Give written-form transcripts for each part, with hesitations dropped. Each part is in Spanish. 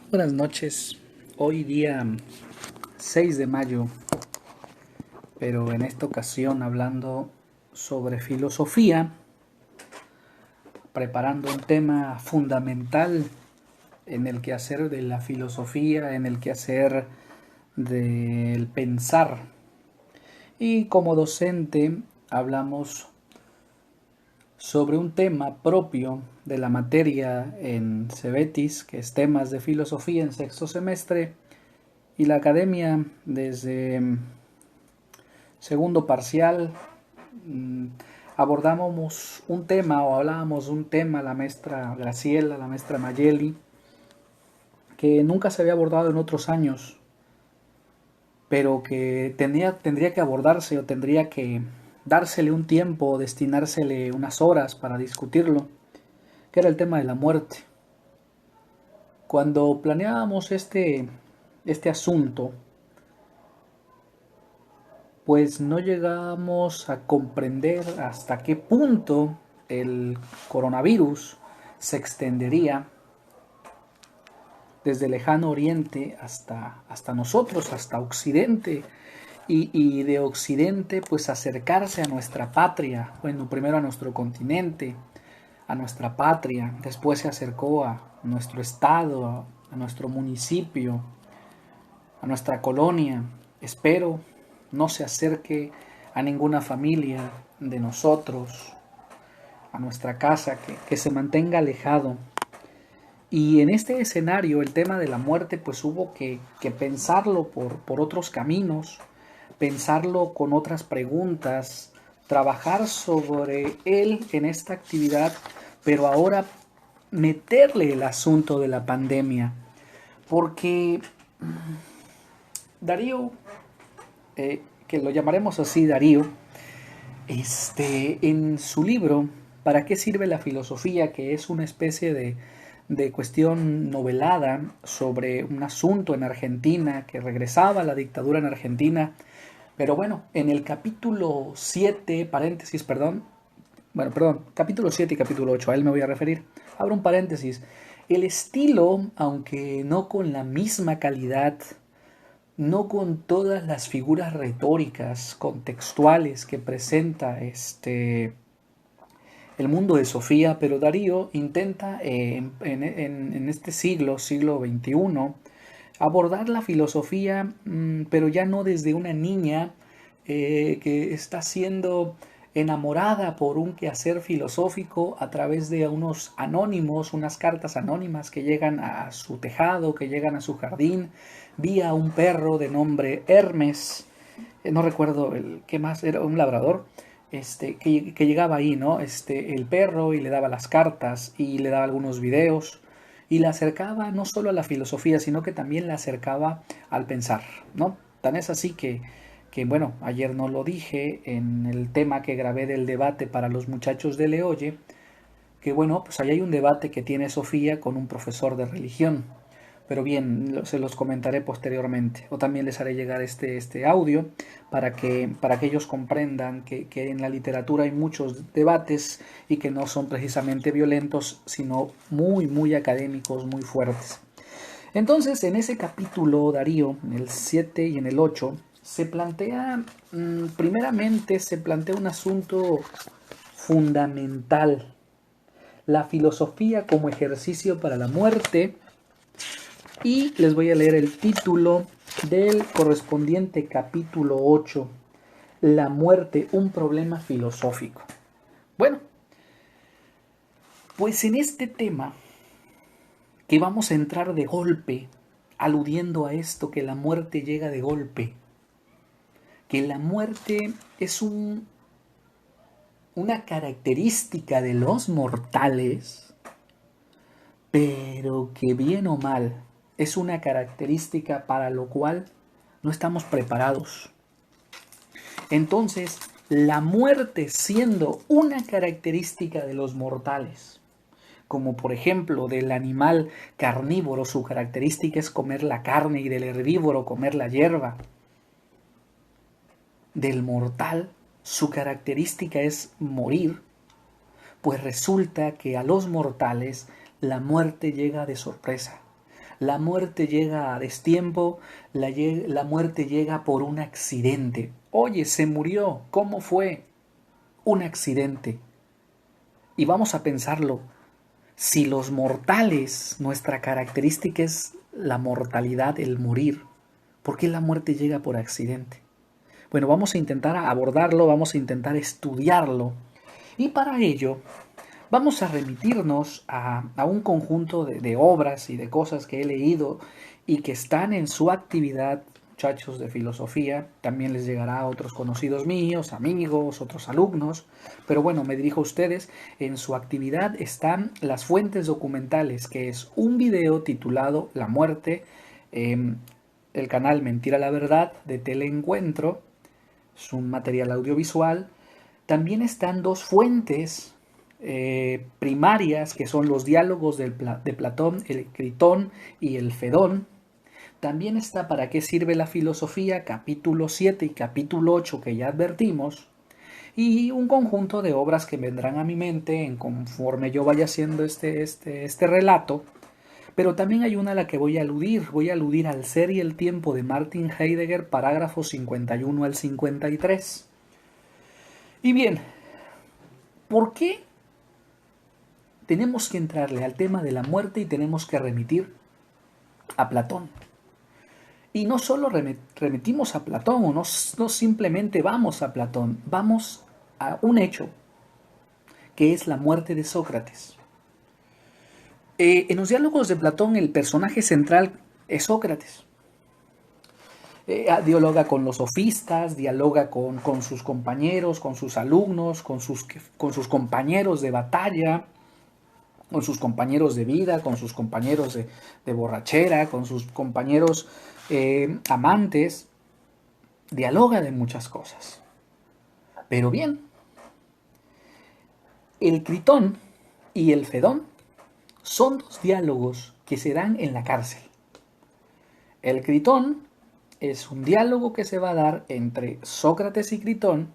Buenas noches. Hoy día 6 de mayo, pero en esta ocasión hablando sobre filosofía, preparando un tema fundamental en el quehacer de la filosofía, en el quehacer del pensar. Y como docente hablamos sobre un tema propio de la materia en Cebetis, que es temas de filosofía en sexto semestre, y la academia desde segundo parcial mm, abordamos un tema o hablábamos de un tema, la maestra Graciela, la maestra Mayeli, que nunca se había abordado en otros años, pero que tendría que abordarse o tendría que dársele un tiempo o destinársele unas horas para discutirlo, que era el tema de la muerte. Cuando planeábamos este asunto, pues no llegamos a comprender hasta qué punto el coronavirus se extendería desde el lejano oriente hasta nosotros, hasta Occidente, y de Occidente pues acercarse a nuestra patria, bueno, primero a nuestro continente, a nuestra patria, después se acercó a nuestro estado, a nuestro municipio, a nuestra colonia. Espero no se acerque a ninguna familia de nosotros, a nuestra casa, que se mantenga alejado. Y en este escenario el tema de la muerte pues hubo que pensarlo por otros caminos, pensarlo con otras preguntas, trabajar sobre él en esta actividad, pero ahora meterle el asunto de la pandemia, porque Darío, que lo llamaremos así Darío, en su libro ¿Para qué sirve la filosofía?, que es una especie de cuestión novelada sobre un asunto en Argentina, que regresaba a la dictadura en Argentina, pero bueno, en el capítulo 7 paréntesis, perdón, capítulo 7 y capítulo 8 a él me voy a referir, abro un paréntesis, el estilo, aunque no con la misma calidad, no con todas las figuras retóricas, contextuales que presenta el mundo de Sofía, pero Darío intenta en este siglo XXI, abordar la filosofía, pero ya no desde una niña que está siendo enamorada por un quehacer filosófico a través de unos anónimos, unas cartas anónimas que llegan a su tejado, que llegan a su jardín, vía un perro de nombre Hermes, no recuerdo el qué más, era un labrador, que llegaba ahí, ¿no? El perro y le daba las cartas y le daba algunos videos y la acercaba no solo a la filosofía, sino que también la acercaba al pensar, ¿no? Tan es así que bueno, ayer no lo dije en el tema que grabé del debate para los muchachos de Leoye, que bueno, pues ahí hay un debate que tiene Sofía con un profesor de religión. Pero bien, se los comentaré posteriormente. O también les haré llegar este audio para que ellos comprendan que en la literatura hay muchos debates y que no son precisamente violentos, sino muy, muy académicos, muy fuertes. Entonces, en ese capítulo, Darío, en el 7 y en el 8 se plantea, primeramente, se plantea un asunto fundamental, la filosofía como ejercicio para la muerte, y les voy a leer el título del correspondiente capítulo 8, La muerte, un problema filosófico. Bueno, pues en este tema que vamos a entrar de golpe, aludiendo a esto, que la muerte llega de golpe, que la muerte es una característica de los mortales, pero que bien o mal es una característica para lo cual no estamos preparados. Entonces, la muerte siendo una característica de los mortales, como por ejemplo del animal carnívoro, su característica es comer la carne, y del herbívoro comer la hierba, del mortal su característica es morir, pues resulta que a los mortales la muerte llega de sorpresa. La muerte llega a destiempo, la muerte llega por un accidente. Oye, se murió. ¿Cómo fue? Un accidente. Y vamos a pensarlo. Si los mortales, nuestra característica es la mortalidad, el morir, ¿por qué la muerte llega por accidente? Bueno, vamos a intentar abordarlo, vamos a intentar estudiarlo. Y para ello, vamos a remitirnos a un conjunto de obras y de cosas que he leído y que están en su actividad, muchachos de filosofía. También les llegará a otros conocidos míos, amigos, otros alumnos. Pero bueno, me dirijo a ustedes. En su actividad están las fuentes documentales, que es un video titulado La muerte, el canal Mentira la Verdad de Teleencuentro. Es un material audiovisual. También están dos fuentes primarias, que son los diálogos de Platón, el Critón y el Fedón. También está Para qué sirve la filosofía, capítulo 7 y capítulo 8, que ya advertimos, y un conjunto de obras que vendrán a mi mente en conforme yo vaya haciendo este relato. Pero también hay una a la que voy a aludir al ser y el tiempo de Martin Heidegger, parágrafos 51 al 53. Y bien, ¿por qué tenemos que entrarle al tema de la muerte y tenemos que remitir a Platón? Y no solo remitimos a Platón, o no simplemente vamos a Platón, vamos a un hecho, que es la muerte de Sócrates. En los diálogos de Platón el personaje central es Sócrates. Dialoga con los sofistas, dialoga con sus compañeros, con sus alumnos, con sus compañeros de batalla, con sus compañeros de vida, con sus compañeros de borrachera, con sus compañeros amantes. Dialoga de muchas cosas. Pero bien, el Critón y el Fedón son dos diálogos que se dan en la cárcel. El Critón es un diálogo que se va a dar entre Sócrates y Critón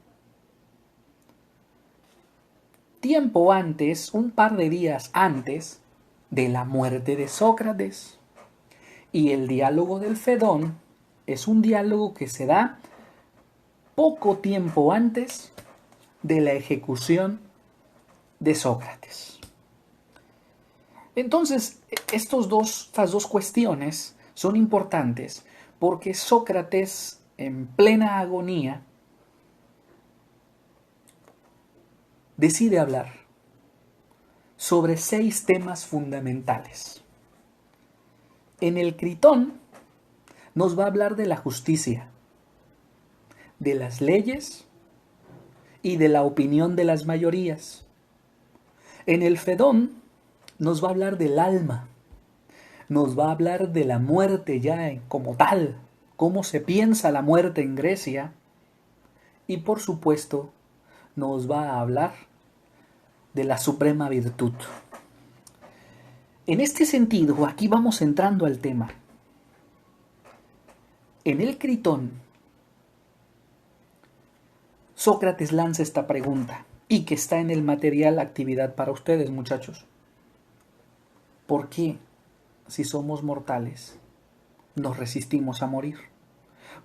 tiempo antes, un par de días antes de la muerte de Sócrates. Y el diálogo del Fedón es un diálogo que se da poco tiempo antes de la ejecución de Sócrates. Entonces, estas dos cuestiones son importantes porque Sócrates, en plena agonía, decide hablar sobre 6 temas fundamentales. En el Critón nos va a hablar de la justicia, de las leyes y de la opinión de las mayorías. En el Fedón nos va a hablar del alma, nos va a hablar de la muerte ya como tal, cómo se piensa la muerte en Grecia, y por supuesto nos va a hablar de la suprema virtud. En este sentido, aquí vamos entrando al tema. En el Critón, Sócrates lanza esta pregunta, y que está en el material Actividad para ustedes, muchachos. ¿Por qué, si somos mortales, nos resistimos a morir?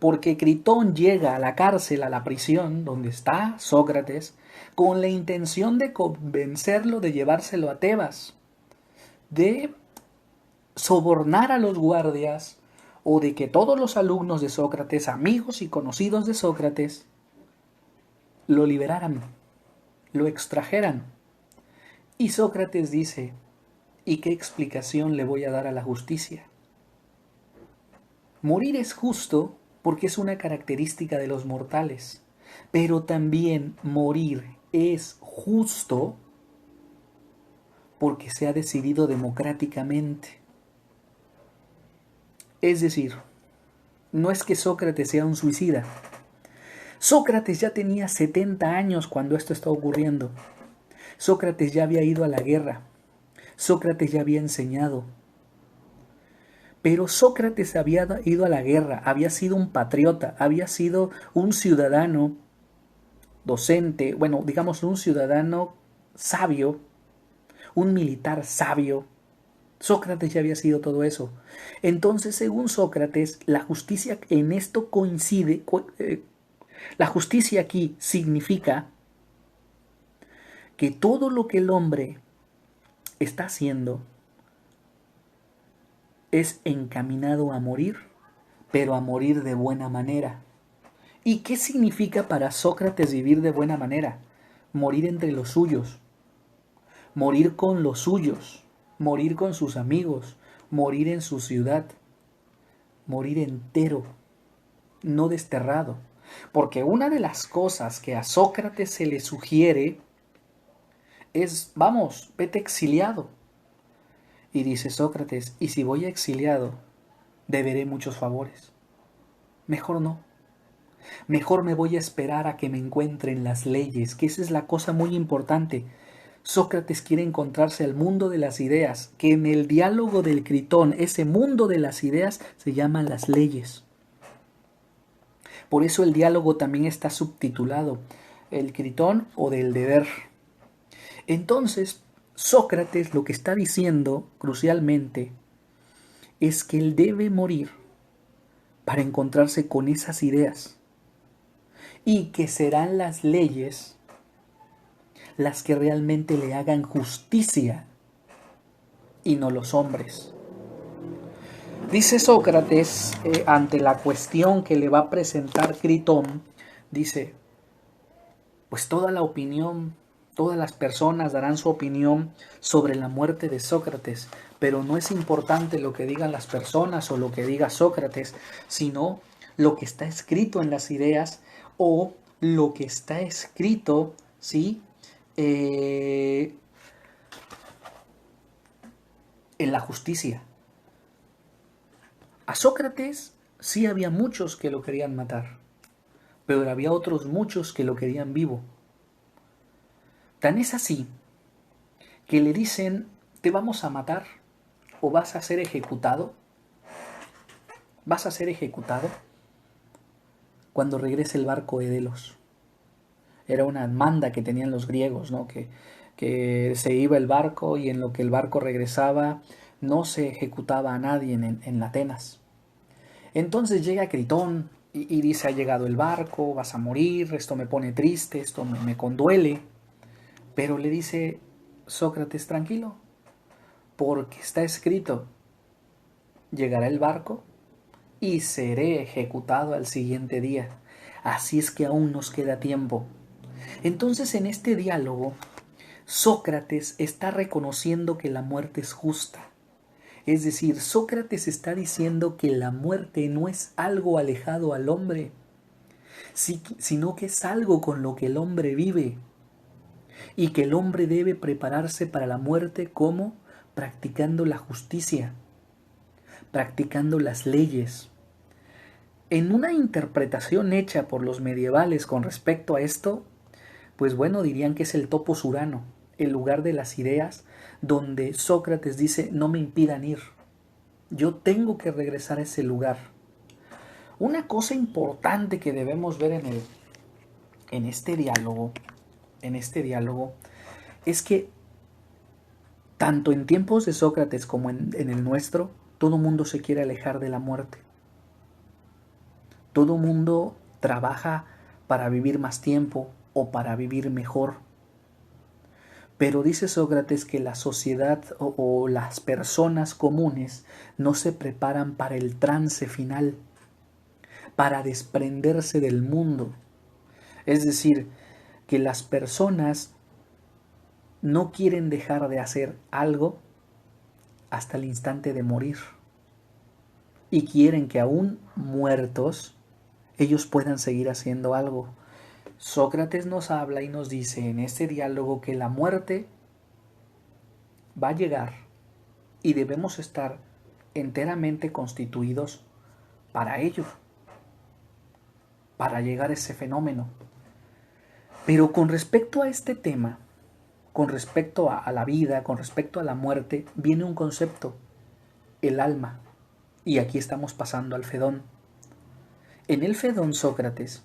Porque Critón llega a la cárcel, a la prisión donde está Sócrates, con la intención de convencerlo de llevárselo a Tebas, de sobornar a los guardias, o de que todos los alumnos de Sócrates, amigos y conocidos de Sócrates, lo liberaran, lo extrajeran. Y Sócrates dice: ¿y qué explicación le voy a dar a la justicia? Morir es justo porque es una característica de los mortales, pero también morir es justo porque se ha decidido democráticamente. Es decir, no es que Sócrates sea un suicida. Sócrates ya tenía 70 años cuando esto está ocurriendo. Sócrates ya había ido a la guerra. Sócrates ya había enseñado. Pero Sócrates había ido a la guerra, había sido un patriota, había sido un ciudadano docente, bueno, digamos un ciudadano sabio, un militar sabio, Sócrates ya había sido todo eso. Entonces, según Sócrates, la justicia en esto coincide, la justicia aquí significa que todo lo que el hombre está haciendo es encaminado a morir, pero a morir de buena manera. ¿Y qué significa para Sócrates vivir de buena manera? Morir entre los suyos, morir con los suyos, morir con sus amigos, morir en su ciudad, morir entero, no desterrado. Porque una de las cosas que a Sócrates se le sugiere es, vamos, vete exiliado. Y dice Sócrates, ¿y si voy exiliado, deberé muchos favores? Mejor no. Mejor me voy a esperar a que me encuentren las leyes, que esa es la cosa muy importante. Sócrates quiere encontrarse al mundo de las ideas, que en el diálogo del Critón, ese mundo de las ideas se llaman las leyes. Por eso el diálogo también está subtitulado El Critón o del deber. Entonces, Sócrates lo que está diciendo crucialmente es que él debe morir para encontrarse con esas ideas y que serán las leyes las que realmente le hagan justicia y no los hombres. Dice Sócrates ante la cuestión que le va a presentar Critón, dice, pues toda la opinión, todas las personas darán su opinión sobre la muerte de Sócrates, pero no es importante lo que digan las personas o lo que diga Sócrates, sino lo que está escrito en las ideas o lo que está escrito, ¿sí? En la justicia. A Sócrates sí había muchos que lo querían matar, pero había otros muchos que lo querían vivo. Tan es así que le dicen, te vamos a matar o vas a ser ejecutado. Vas a ser ejecutado cuando regrese el barco de Delos. Era una manda que tenían los griegos, ¿no? Que se iba el barco y en lo que el barco regresaba no se ejecutaba a nadie en Atenas. Entonces llega Critón y dice, ha llegado el barco, vas a morir, esto me pone triste, esto me conduele. Pero le dice Sócrates, tranquilo, porque está escrito, llegará el barco y seré ejecutado al siguiente día. Así es que aún nos queda tiempo. Entonces en este diálogo, Sócrates está reconociendo que la muerte es justa. Es decir, Sócrates está diciendo que la muerte no es algo alejado al hombre, sino que es algo con lo que el hombre vive y que el hombre debe prepararse para la muerte como practicando la justicia, practicando las leyes. En una interpretación hecha por los medievales con respecto a esto, pues bueno, dirían que es el topos urano, el lugar de las ideas, donde Sócrates dice, no me impidan ir, yo tengo que regresar a ese lugar. Una cosa importante que debemos ver en este diálogo, es que tanto en tiempos de Sócrates como en el nuestro, todo mundo se quiere alejar de la muerte. Todo mundo trabaja para vivir más tiempo o para vivir mejor. Pero dice Sócrates que la sociedad o las personas comunes no se preparan para el trance final, para desprenderse del mundo. Es decir, que las personas no quieren dejar de hacer algo hasta el instante de morir. Y quieren que aún muertos, ellos puedan seguir haciendo algo. Sócrates nos habla y nos dice en este diálogo que la muerte va a llegar y debemos estar enteramente constituidos para ello, para llegar a ese fenómeno. Pero con respecto a este tema, con respecto a la vida, con respecto a la muerte, viene un concepto, el alma. Y aquí estamos pasando al Fedón. En el Fedón Sócrates,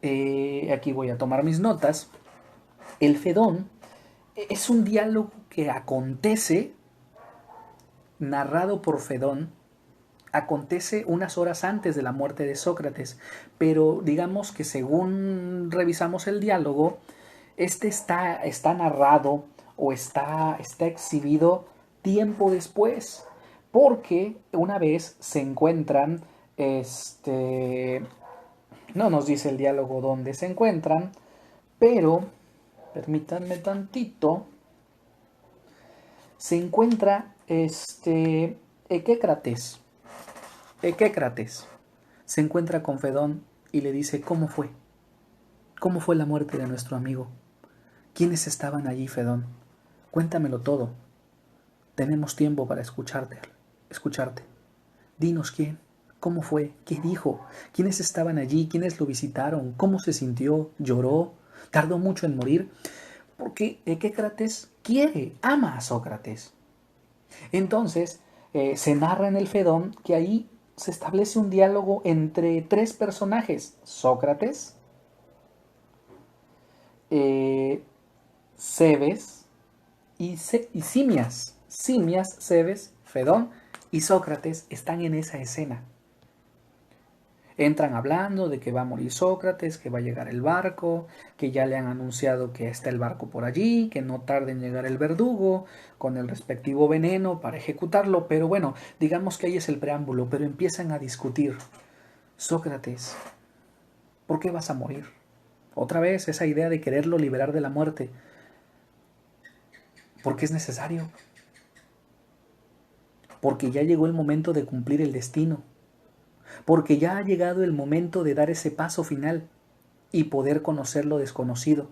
aquí voy a tomar mis notas, el Fedón es un diálogo que acontece narrado por Fedón, acontece unas horas antes de la muerte de Sócrates, pero digamos que según revisamos el diálogo, está narrado o está exhibido tiempo después, porque una vez se encuentran, no nos dice el diálogo dónde se encuentran, pero, permítanme tantito, se encuentra Equécrates. Equécrates se encuentra con Fedón y le dice, ¿cómo fue? ¿Cómo fue la muerte de nuestro amigo? ¿Quiénes estaban allí, Fedón? Cuéntamelo todo. Tenemos tiempo para escucharte. Dinos quién, cómo fue, qué dijo, quiénes estaban allí, quiénes lo visitaron, cómo se sintió, lloró, tardó mucho en morir, porque Equécrates ama a Sócrates. Entonces, se narra en el Fedón que ahí se establece un diálogo entre tres personajes, Sócrates, Cebes y Simias. Simias, Cebes, Fedón y Sócrates están en esa escena. Entran hablando de que va a morir Sócrates, que va a llegar el barco, que ya le han anunciado que está el barco por allí, que no tarde en llegar el verdugo con el respectivo veneno para ejecutarlo, pero bueno, digamos que ahí es el preámbulo, pero empiezan a discutir. Sócrates, ¿por qué vas a morir? Otra vez esa idea de quererlo liberar de la muerte. ¿Por qué es necesario? Porque ya llegó el momento de cumplir el destino. Porque ya ha llegado el momento de dar ese paso final y poder conocer lo desconocido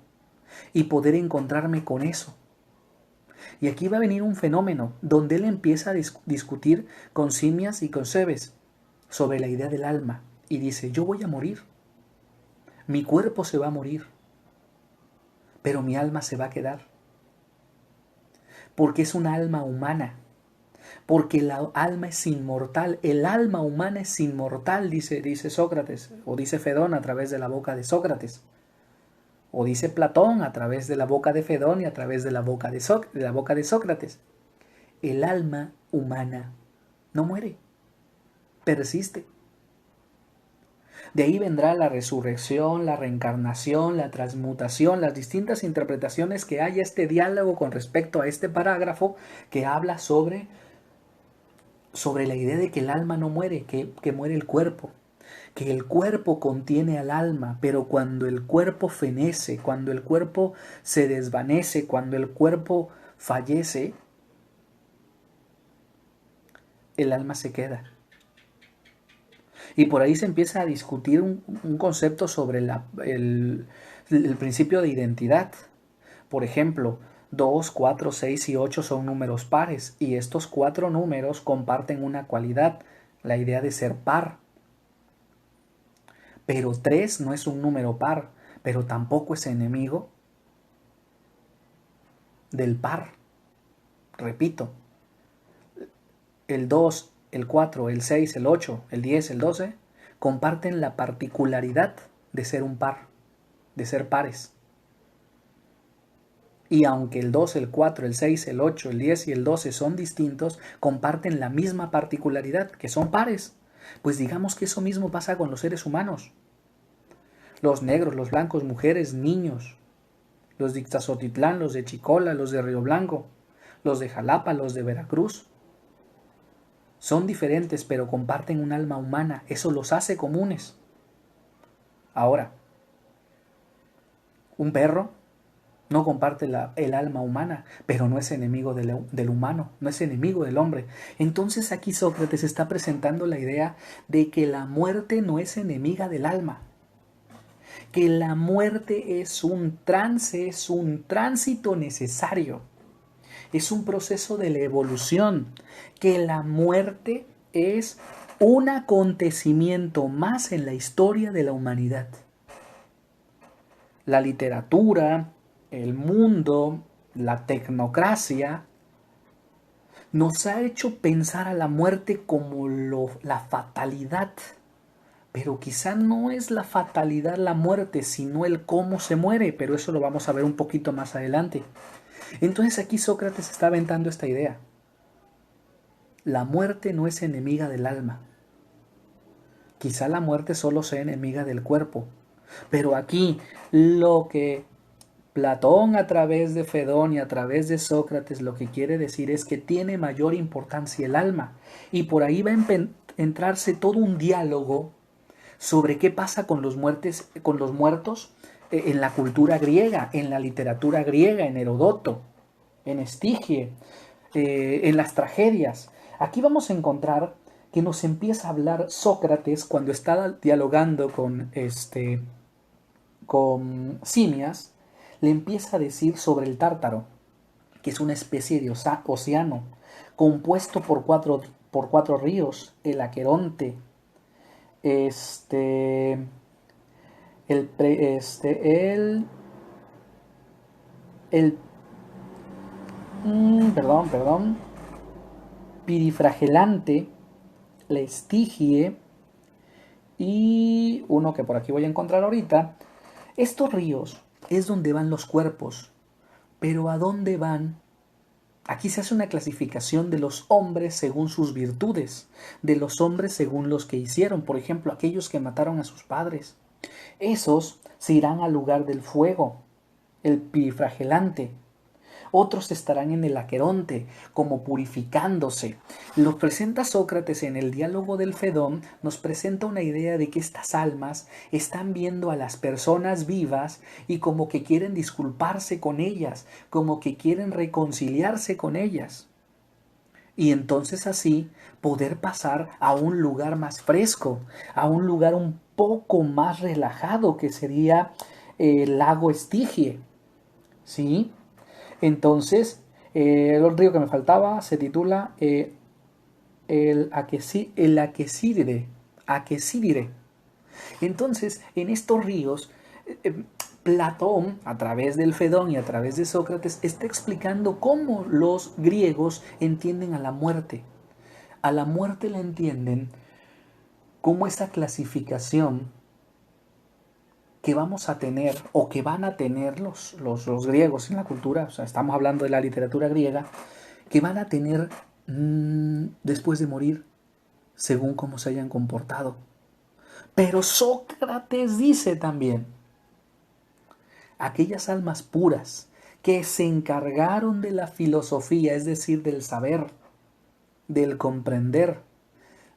y poder encontrarme con eso. Y aquí va a venir un fenómeno donde él empieza a discutir con Simias y con Cebes sobre la idea del alma y dice, yo voy a morir, mi cuerpo se va a morir, pero mi alma se va a quedar, porque es una alma humana. Porque la alma es inmortal, el alma humana es inmortal, dice Sócrates, o dice Fedón a través de la boca de Sócrates, o dice Platón a través de la boca de Fedón y a través de la boca de Sócrates. El alma humana no muere, persiste. De ahí vendrá la resurrección, la reencarnación, la transmutación, las distintas interpretaciones que haya este diálogo con respecto a este parágrafo que habla sobre la idea de que el alma no muere, que muere el cuerpo, que el cuerpo contiene al alma, pero cuando el cuerpo fenece, cuando el cuerpo se desvanece, cuando el cuerpo fallece, el alma se queda. Y por ahí se empieza a discutir un concepto sobre el principio de identidad. Por ejemplo, 2, 4, 6 y 8 son números pares y estos 4 números comparten una cualidad, la idea de ser par. Pero 3 no es un número par, pero tampoco es enemigo del par. Repito, el 2, el 4, el 6, el 8, el 10, el 12 comparten la particularidad de ser un par, de ser pares. Y aunque el 2, el 4, el 6, el 8, el 10 y el 12 son distintos, comparten la misma particularidad, que son pares. Pues digamos que eso mismo pasa con los seres humanos. Los negros, los blancos, mujeres, niños. Los de Ixtazotitlán, los de Chicola, los de Río Blanco, los de Jalapa, los de Veracruz. Son diferentes, pero comparten un alma humana. Eso los hace comunes. Ahora, un perro no comparte el alma humana, pero no es enemigo del humano, no es enemigo del hombre. Entonces aquí Sócrates está presentando la idea de que la muerte no es enemiga del alma, que la muerte es un trance, es un tránsito necesario, es un proceso de la evolución, que la muerte es un acontecimiento más en la historia de la humanidad. La literatura, el mundo, la tecnocracia, nos ha hecho pensar a la muerte como la fatalidad. Pero quizá no es la fatalidad la muerte, sino el cómo se muere, pero eso lo vamos a ver un poquito más adelante. Entonces aquí Sócrates está aventando esta idea. la muerte no es enemiga del alma. Quizá la muerte solo sea enemiga del cuerpo. Pero aquí lo que Platón a través de Fedón y a través de Sócrates lo que quiere decir es que tiene mayor importancia el alma. Y por ahí va a entrarse todo un diálogo sobre qué pasa con los muertos en la cultura griega, en la literatura griega, en Herodoto, en Estigie, en las tragedias. Aquí vamos a encontrar que nos empieza a hablar Sócrates cuando está dialogando con Simias, le empieza a decir sobre el Tártaro, que es una especie de océano compuesto por cuatro ríos, el Aqueronte, este, el, perdón, Pirifragelante, la Estigie y uno que por aquí voy a encontrar ahorita. Estos ríos es donde van los cuerpos, pero ¿a dónde van? Aquí se hace una clasificación de los hombres según sus virtudes, de los hombres según los que hicieron, por ejemplo, aquellos que mataron a sus padres. Esos se irán al lugar del fuego, el pirifragelante. Otros estarán en el Aqueronte, como purificándose. Lo presenta Sócrates en el diálogo del Fedón, nos presenta una idea de que estas almas están viendo a las personas vivas y como que quieren disculparse con ellas, como que quieren reconciliarse con ellas. Y entonces así poder pasar a un lugar más fresco, a un lugar un poco más relajado que sería el lago Estigie. ¿Sí? Entonces, el río que me faltaba se titula el Aquesídide. Entonces, en estos ríos, Platón, a través del Fedón y a través de Sócrates, está explicando cómo los griegos entienden a la muerte. A la muerte la entienden como esa clasificación que vamos a tener o que van a tener los griegos en la cultura, o sea, estamos hablando de la literatura griega, que van a tener después de morir según cómo se hayan comportado. Pero Sócrates dice también, aquellas almas puras que se encargaron de la filosofía, es decir, del saber, del comprender,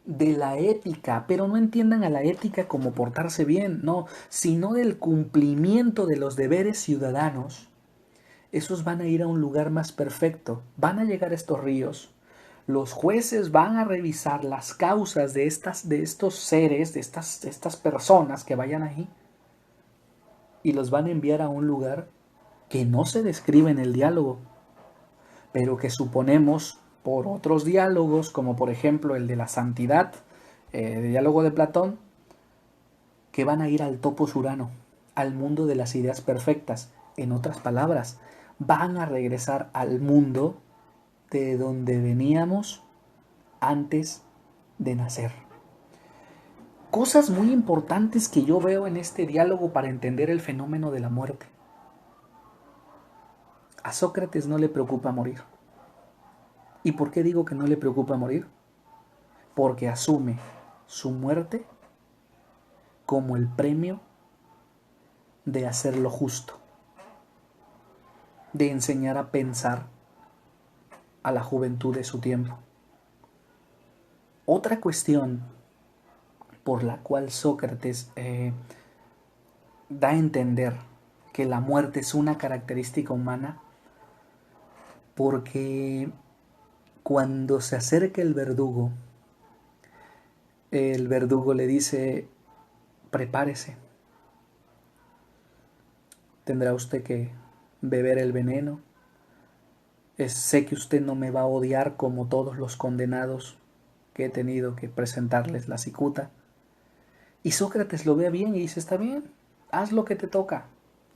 de la ética, pero no entiendan a la ética como portarse bien, no, sino del cumplimiento de los deberes ciudadanos. Esos van a ir a un lugar más perfecto, van a llegar a estos ríos. Los jueces van a revisar las causas de estos seres, de estas personas que vayan ahí, y los van a enviar a un lugar que no se describe en el diálogo, pero que suponemos por otros diálogos, como por ejemplo el de la santidad, el diálogo de Platón, que van a ir al topos urano, al mundo de las ideas perfectas. En otras palabras, van a regresar al mundo de donde veníamos antes de nacer. Cosas muy importantes que yo veo en este diálogo para entender el fenómeno de la muerte. A Sócrates no le preocupa morir. ¿Y por qué digo que no le preocupa morir? Porque asume su muerte como el premio de hacer lo justo, de enseñar a pensar a la juventud de su tiempo. Otra cuestión por la cual Sócrates da a entender que la muerte es una característica humana, porque cuando se acerca el verdugo le dice, prepárese, tendrá usted que beber el veneno, sé que usted no me va a odiar como todos los condenados que he tenido que presentarles la cicuta. Y Sócrates lo ve bien y dice, está bien, haz lo que te toca,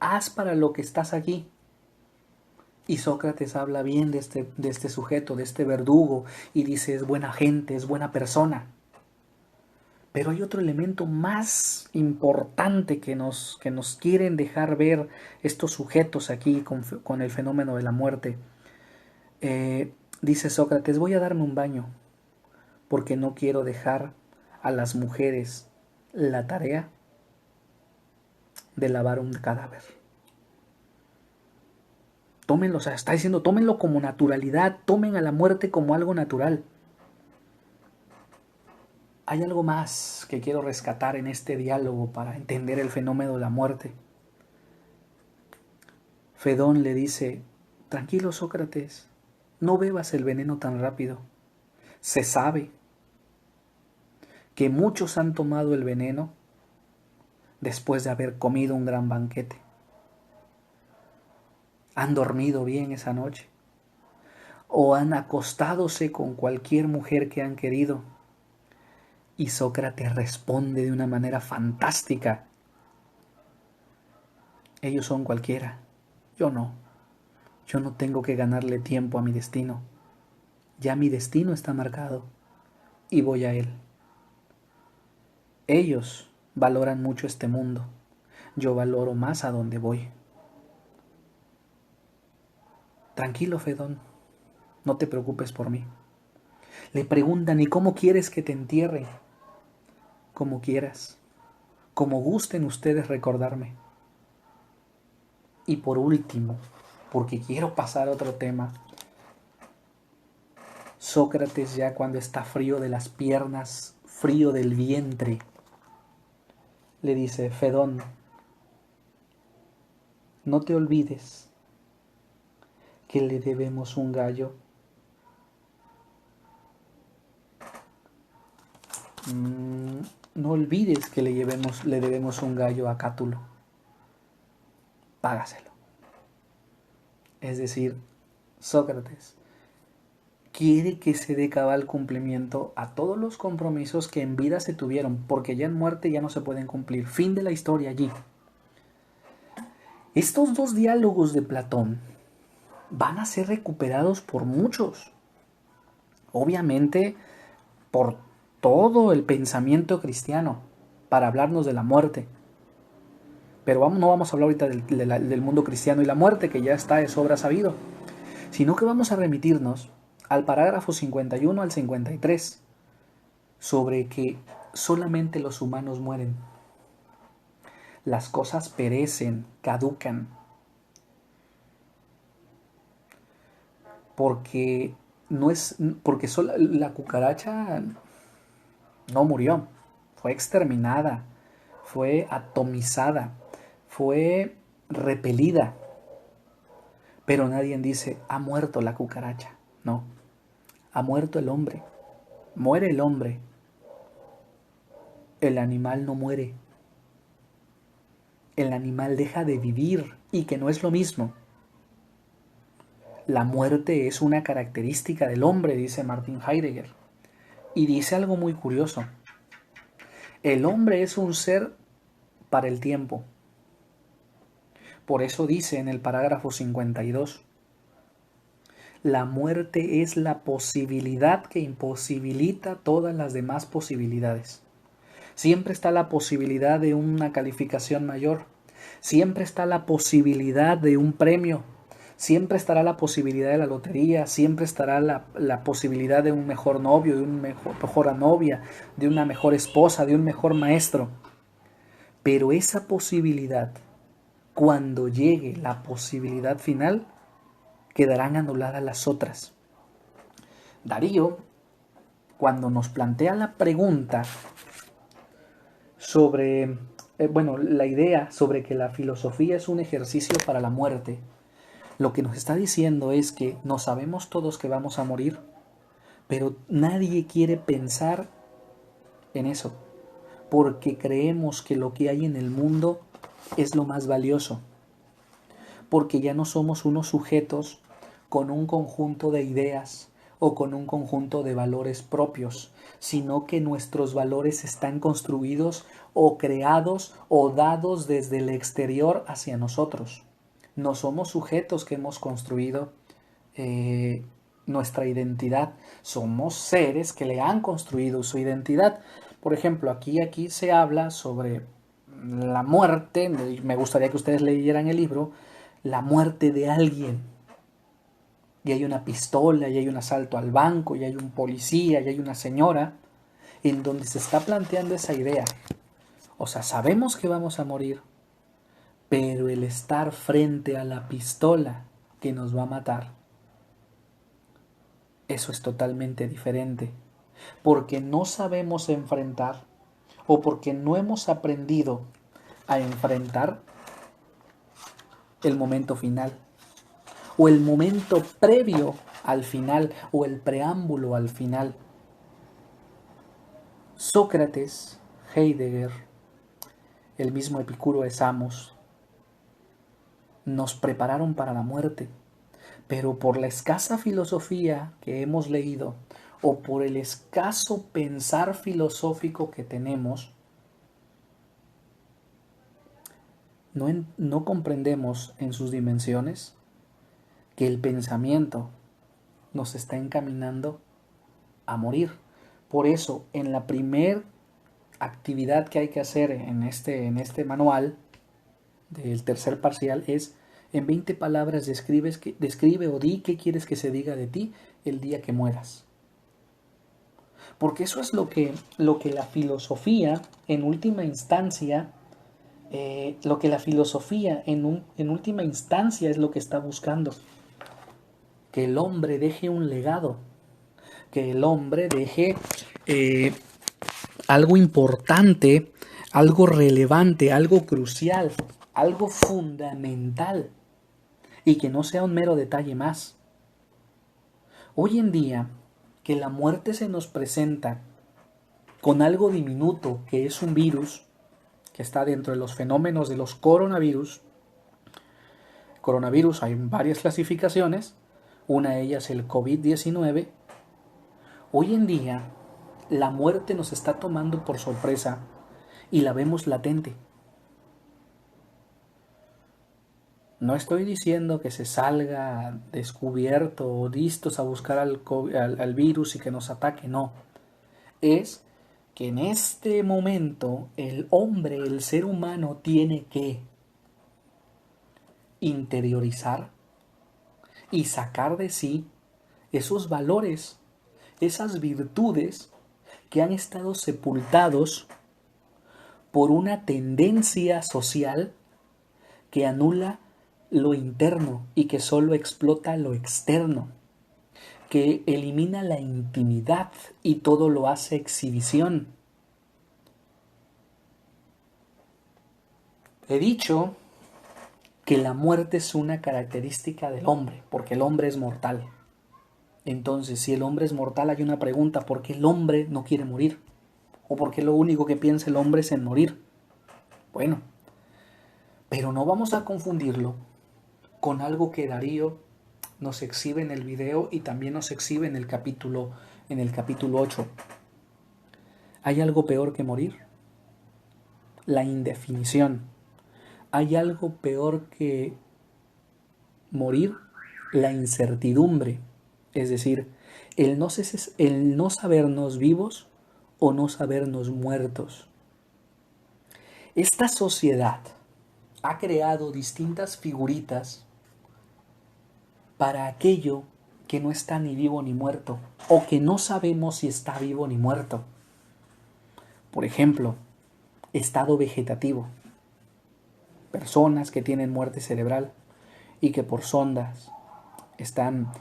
haz para lo que estás aquí. Y Sócrates habla bien de este sujeto, de este verdugo, y dice, es buena gente, es buena persona. Pero hay otro elemento más importante que nos quieren dejar ver estos sujetos aquí con el fenómeno de la muerte. Dice Sócrates, voy a darme un baño. porque no quiero dejar a las mujeres la tarea de lavar un cadáver. Tómenlo, o sea, está diciendo, tómenlo como naturalidad, tomen a la muerte como algo natural. Hay algo más que quiero rescatar en este diálogo para entender el fenómeno de la muerte. Fedón le dice, tranquilo Sócrates, no bebas el veneno tan rápido. Se sabe que muchos han tomado el veneno después de haber comido un gran banquete. Han dormido bien esa noche o han acostádose con cualquier mujer que han querido. Y Sócrates responde de una manera fantástica. Ellos son cualquiera, yo no. Yo no tengo que ganarle tiempo a mi destino. Ya mi destino está marcado y voy a él. Ellos valoran mucho este mundo. Yo valoro más a donde voy. Tranquilo, Fedón, no te preocupes por mí. Le preguntan, ¿y cómo quieres que te entierre? Como quieras, como gusten ustedes recordarme. Y por último, porque quiero pasar a otro tema, Sócrates ya cuando está frío de las piernas, frío del vientre, le dice, Fedón, no te olvides que le debemos un gallo. No olvides que le debemos un gallo a Cátulo. Págaselo. Es decir, Sócrates quiere que se dé cabal cumplimiento a todos los compromisos que en vida se tuvieron, porque ya en muerte ya no se pueden cumplir. Fin de la historia allí. Estos dos diálogos de Platón van a ser recuperados por muchos. Obviamente, por todo el pensamiento cristiano, para hablarnos de la muerte. Pero no vamos a hablar ahorita del mundo cristiano y la muerte, que ya está de sobra sabido, sino que vamos a remitirnos al parágrafo 51 al 53, sobre que solamente los humanos mueren. Las cosas perecen, caducan, porque la cucaracha no murió, fue exterminada, fue atomizada, fue repelida. Pero nadie dice, ha muerto la cucaracha. No, ha muerto el hombre. Muere el hombre. El animal no muere. El animal deja de vivir y que no es lo mismo. La muerte es una característica del hombre, dice Martin Heidegger. Y dice algo muy curioso. El hombre es un ser para el tiempo. Por eso dice en el parágrafo 52, la muerte es la posibilidad que imposibilita todas las demás posibilidades. Siempre está la posibilidad de una calificación mayor, siempre está la posibilidad de un premio, siempre estará la posibilidad de la lotería, siempre estará la posibilidad de un mejor novio, de una mejor novia, de una mejor esposa, de un mejor maestro. Pero esa posibilidad, cuando llegue la posibilidad final, quedarán anuladas las otras. Darío, cuando nos plantea la pregunta sobre, la idea sobre que la filosofía es un ejercicio para la muerte, lo que nos está diciendo es que no sabemos todos que vamos a morir, pero nadie quiere pensar en eso, porque creemos que lo que hay en el mundo es lo más valioso, porque ya no somos unos sujetos con un conjunto de ideas o con un conjunto de valores propios, sino que nuestros valores están construidos o creados o dados desde el exterior hacia nosotros. No somos sujetos que hemos construido nuestra identidad, somos seres que le han construido su identidad. Por ejemplo, aquí se habla sobre la muerte, me gustaría que ustedes leyeran el libro, la muerte de alguien. y hay una pistola, y hay un asalto al banco, y hay un policía, y hay una señora, en donde se está planteando esa idea. O sea, sabemos que vamos a morir, pero el estar frente a la pistola que nos va a matar, eso es totalmente diferente, porque no sabemos enfrentar o porque no hemos aprendido a enfrentar el momento final o el momento previo al final o el preámbulo al final. Sócrates, Heidegger, el mismo Epicuro de Samos, nos prepararon para la muerte, pero por la escasa filosofía que hemos leído o por el escaso pensar filosófico que tenemos, no comprendemos en sus dimensiones que el pensamiento nos está encaminando a morir. Por eso, en la primer actividad que hay que hacer en este manual del tercer parcial es: en 20 palabras describe o di qué quieres que se diga de ti el día que mueras. Porque eso es lo que la filosofía en última instancia, en última instancia es lo que está buscando. Que el hombre deje un legado, que el hombre deje algo importante, algo relevante, algo crucial, algo fundamental, y que no sea un mero detalle más. Hoy en día, que la muerte se nos presenta con algo diminuto, que es un virus, que está dentro de los fenómenos de los coronavirus. Coronavirus hay varias clasificaciones, una de ellas el COVID-19. Hoy en día, la muerte nos está tomando por sorpresa y la vemos latente. No estoy diciendo que se salga descubierto o listos a buscar al virus y que nos ataque, no. Es que en este momento el hombre, el ser humano, tiene que interiorizar y sacar de sí esos valores, esas virtudes que han estado sepultados por una tendencia social que anula lo interno y que solo explota lo externo, que elimina la intimidad y todo lo hace exhibición. He dicho que la muerte es una característica del hombre, porque el hombre es mortal. Entonces, si el hombre es mortal, hay una pregunta: ¿por qué el hombre no quiere morir? ¿O por qué lo único que piensa el hombre es en morir? Bueno, pero no vamos a confundirlo con algo que Darío nos exhibe en el video y también nos exhibe en el capítulo 8. ¿Hay algo peor que morir? La indefinición. ¿Hay algo peor que morir? La incertidumbre. Es decir, el no sabernos vivos o no sabernos muertos. Esta sociedad ha creado distintas figuritas para aquello que no está ni vivo ni muerto, o que no sabemos si está vivo ni muerto. Por ejemplo, estado vegetativo. Personas que tienen muerte cerebral y que por sondas están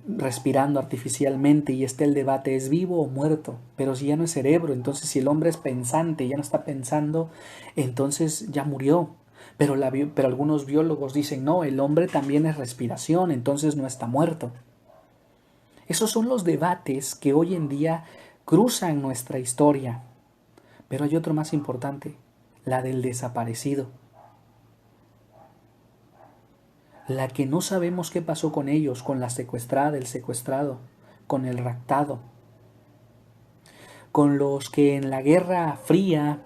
respirando artificialmente, y el debate: ¿es vivo o muerto? Pero si ya no es cerebro, entonces si el hombre es pensante, ya no está pensando, entonces ya murió. Pero algunos biólogos dicen: no, el hombre también es respiración, entonces no está muerto. Esos son los debates que hoy en día cruzan nuestra historia. Pero hay otro más importante: la del desaparecido. La que no sabemos qué pasó con ellos, con la secuestrada, el secuestrado, con el raptado, con los que en la Guerra Fría,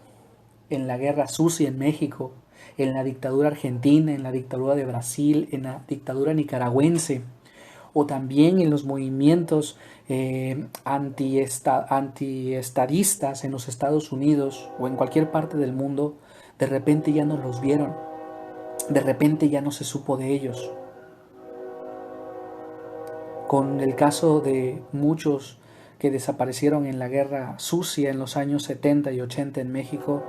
en la Guerra Sucia en México, en la dictadura argentina, en la dictadura de Brasil, en la dictadura nicaragüense, o también en los movimientos antiestadistas en los Estados Unidos o en cualquier parte del mundo, de repente ya no los vieron, de repente ya no se supo de ellos. con el caso de muchos que desaparecieron en la guerra sucia en los años 70 y 80 en México,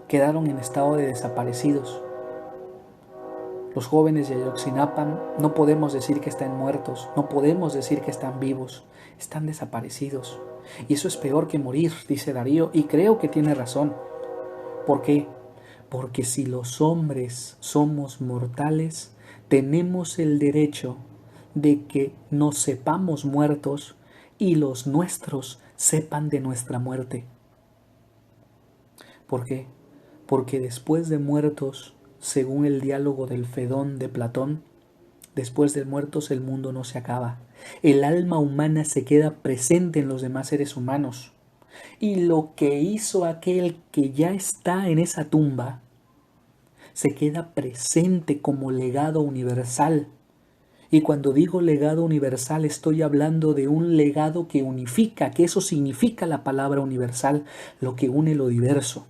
quedaron en estado de desaparecidos. Los jóvenes de Ayotzinapa no podemos decir que están muertos, no podemos decir que están vivos, están desaparecidos. Y eso es peor que morir, dice Darío, y creo que tiene razón. ¿Por qué? Porque si los hombres somos mortales, tenemos el derecho de que nos sepamos muertos y los nuestros sepan de nuestra muerte. ¿Por qué? Porque después de muertos, según el diálogo del Fedón de Platón, después de muertos el mundo no se acaba. El alma humana se queda presente en los demás seres humanos. Y lo que hizo aquel que ya está en esa tumba, se queda presente como legado universal. Y cuando digo legado universal estoy hablando de un legado que unifica, que eso significa la palabra universal, lo que une lo diverso.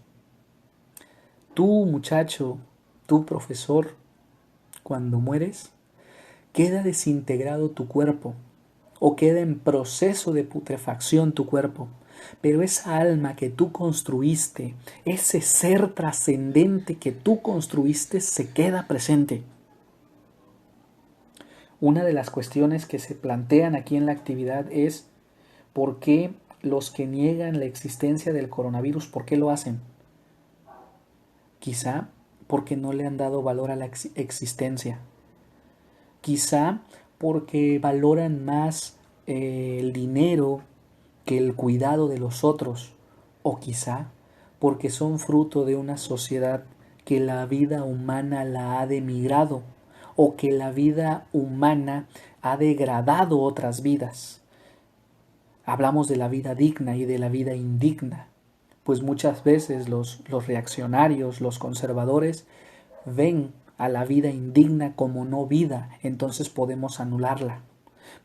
Tú, muchacho, tú, profesor, cuando mueres, queda desintegrado tu cuerpo o queda en proceso de putrefacción tu cuerpo. Pero esa alma que tú construiste, ese ser trascendente que tú construiste, se queda presente. Una de las cuestiones que se plantean aquí en la actividad es ¿por qué los que niegan la existencia del coronavirus, por qué lo hacen? Quizá porque no le han dado valor a la existencia. Quizá porque valoran más el dinero que el cuidado de los otros, o quizá porque son fruto de una sociedad que la vida humana la ha denigrado, o que la vida humana ha degradado otras vidas. Hablamos de la vida digna y de la vida indigna, pues muchas veces los reaccionarios, los conservadores, ven a la vida indigna como no vida, entonces podemos anularla,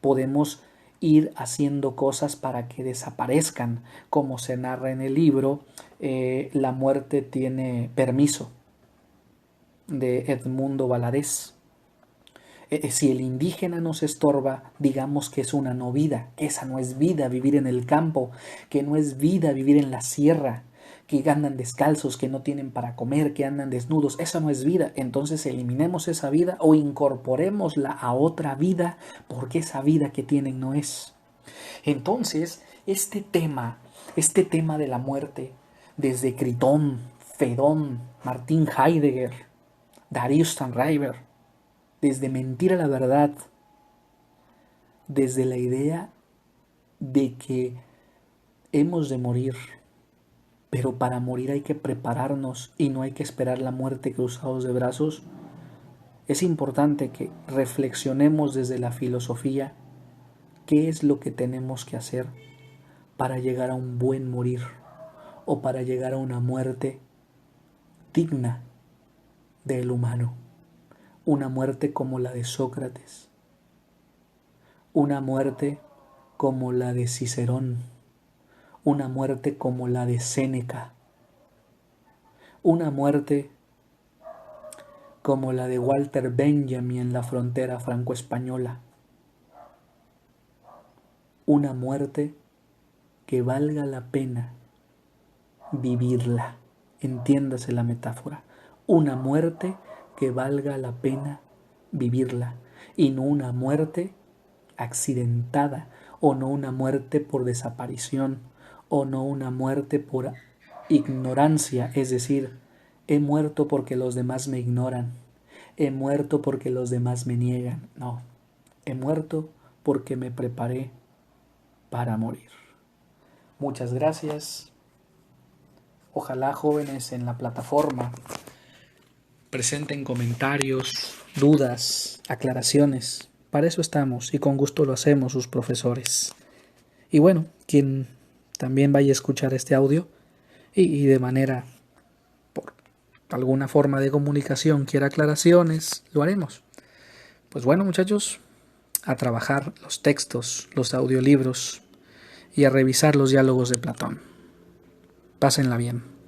podemos ir haciendo cosas para que desaparezcan, como se narra en el libro La muerte tiene permiso, de Edmundo Valadez. Si el indígena nos estorba, digamos que es una no vida, que esa no es vida vivir en el campo, que no es vida vivir en la sierra, que andan descalzos, que no tienen para comer, que andan desnudos, esa no es vida. Entonces eliminemos esa vida o incorporémosla a otra vida, porque esa vida que tienen no es. Entonces, este tema de la muerte, desde Critón, Fedón, Martin Heidegger, Darius Stanriver, desde Mentir a la Verdad, desde la idea de que hemos de morir, pero para morir hay que prepararnos y no hay que esperar la muerte cruzados de brazos, es importante que reflexionemos desde la filosofía qué es lo que tenemos que hacer para llegar a un buen morir o para llegar a una muerte digna del humano. Una muerte como la de Sócrates, una muerte como la de Cicerón, una muerte como la de Séneca, una muerte como la de Walter Benjamin en la frontera franco-española, una muerte que valga la pena vivirla, entiéndase la metáfora, una muerte que valga la pena vivirla y no una muerte accidentada o no una muerte por desaparición o no una muerte por ignorancia, es decir, he muerto porque los demás me ignoran, he muerto porque los demás me niegan, no, he muerto porque me preparé para morir. Muchas gracias. Ojalá jóvenes en la plataforma presenten comentarios, dudas, aclaraciones. Para eso estamos y con gusto lo hacemos sus profesores. Y bueno, quien también vaya a escuchar este audio y de manera, por alguna forma de comunicación, quiera aclaraciones, lo haremos. Pues bueno, muchachos, a trabajar los textos, los audiolibros y a revisar los diálogos de Platón. Pásenla bien.